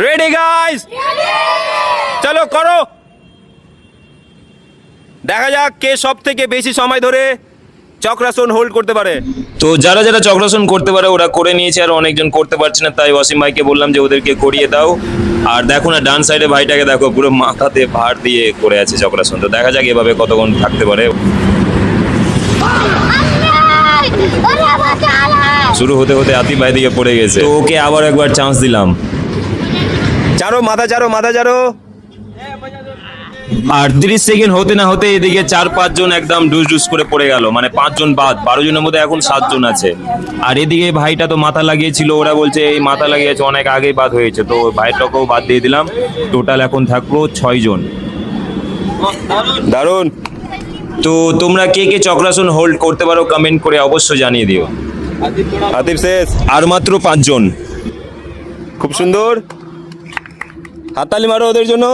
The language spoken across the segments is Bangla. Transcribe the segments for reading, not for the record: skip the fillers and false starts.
রেডি গাইস, চলো করো, দেখা যাক কে সব থেকে বেশি সময় ধরে চক্রাসন হোল্ড করতে পারে। তো যারা যারা চক্রাসন করতে পারে ওরা করে নিয়েছে, আর অনেকজন করতে পারছে না, তাই অসীম ভাইকে বললাম যে ওদেরকে করিয়ে দাও। আর দেখো না ডান সাইডে ভাইটাকে দেখো, পুরো মাথাতে ভার দিয়ে করে আছে চক্রাসন। তো দেখা যাক এভাবে কতক্ষণ থাকতে পারে। শুরু হতে হতে আতিফ ভাই দিকে পড়ে গেছে, তো ওকে আবার একবার চান্স দিলাম। চারো মাথা, চারো মাথা, চারো। আর 30 সেকেন্ড হতে না হতে এদিকে 4-5 জন একদম ডুস ডুস করে পড়ে গেল, মানে 5 জন বাদ, 12 জনের মধ্যে এখন 7 জন আছে। আর এদিকে ভাইটা তো মাথা লাগিয়েছিল, ওরা বলছে এই মাথা লাগিয়েছে অনেক আগেই বাদ হয়েছে, তো ভাইটাকেও বাদ দিয়ে দিলাম। টোটাল এখন থাকলো 6 জন। দারুণ। তো তোমরা কে কে চক্রাসন হোল্ড করতে পারো কমেন্ট করে অবশ্যই জানিয়ে দিও। আতিফ শেষ, আর মাত্র 5 জন। খুব সুন্দর, হাততালি মারো ওদের জন্য।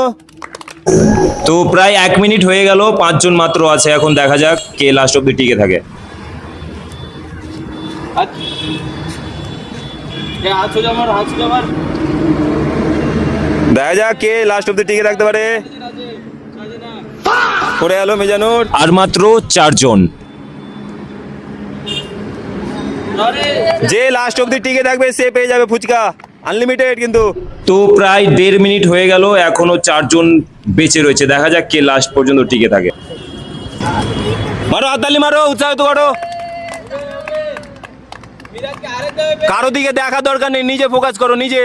তো প্রায় 1 মিনিট হয়ে গেল, 5 জন মাত্র আছে এখন। দেখা যাক কে লাস্ট অব্দি টিকে থাকে। দেখা যাক কে লাস্ট অব্দি টিকে থাকতে পারে। পড়ে গেল মেজানুর। আর মাত্র 4 জন। যে লাস্ট অব্দি টিকে থাকবে সে পেয়ে যাবে ফুচকা, আনলিমিটেড কিন্তু। তো প্রায় 1.5 মিনিট হয়ে গেল, এখনো 4 জন বেঁচে রয়েছে। দেখা যাক কে লাস্ট পর্যন্ত টিকে থাকে। মারো হাততালি মারো, উৎসাহিত করো। কারো দিকে দেখা দরকার নেই, নিজে ফোকাস করো নিজে।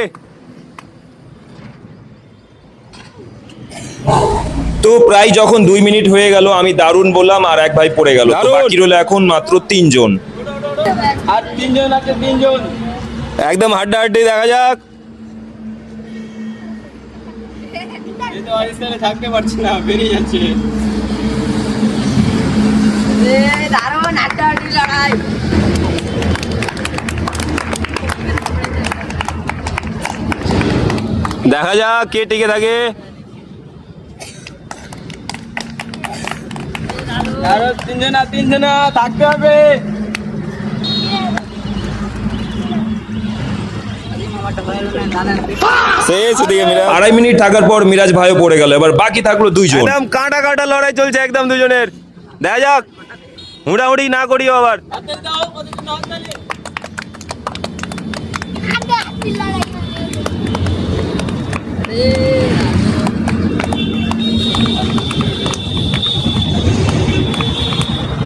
তো প্রায় যখন 2 মিনিট হয়ে গেল আমি দারুণ বললাম, আর এক ভাই পড়ে গেল। তো বাকি রইল এখন মাত্র 3 জন। আর 3 জন আছে, 3 জন একদম হাড্ডাহাড্ডি। দেখা যাক। থাকতে পারছি না, বেরিয়ে যাচ্ছে। দারুণ হাড্ডাহাড্ডি লড়াই। দেখা যাক কে টিকে থাকে। আরো 3 জন, 3 জন থাকতে হবে। শেষ দিকে মিরাজ। 2.5 মিনিট থাকার পর মিরাজ ভাইও পড়ে গেল, এবার বাকি থাকলো 2 জন। একদম কাঁটা কাঁটা লড়াই চলছে একদম দুজনের। দেখা যাক, হুড়াহুড়ি না করিও আবার। আরে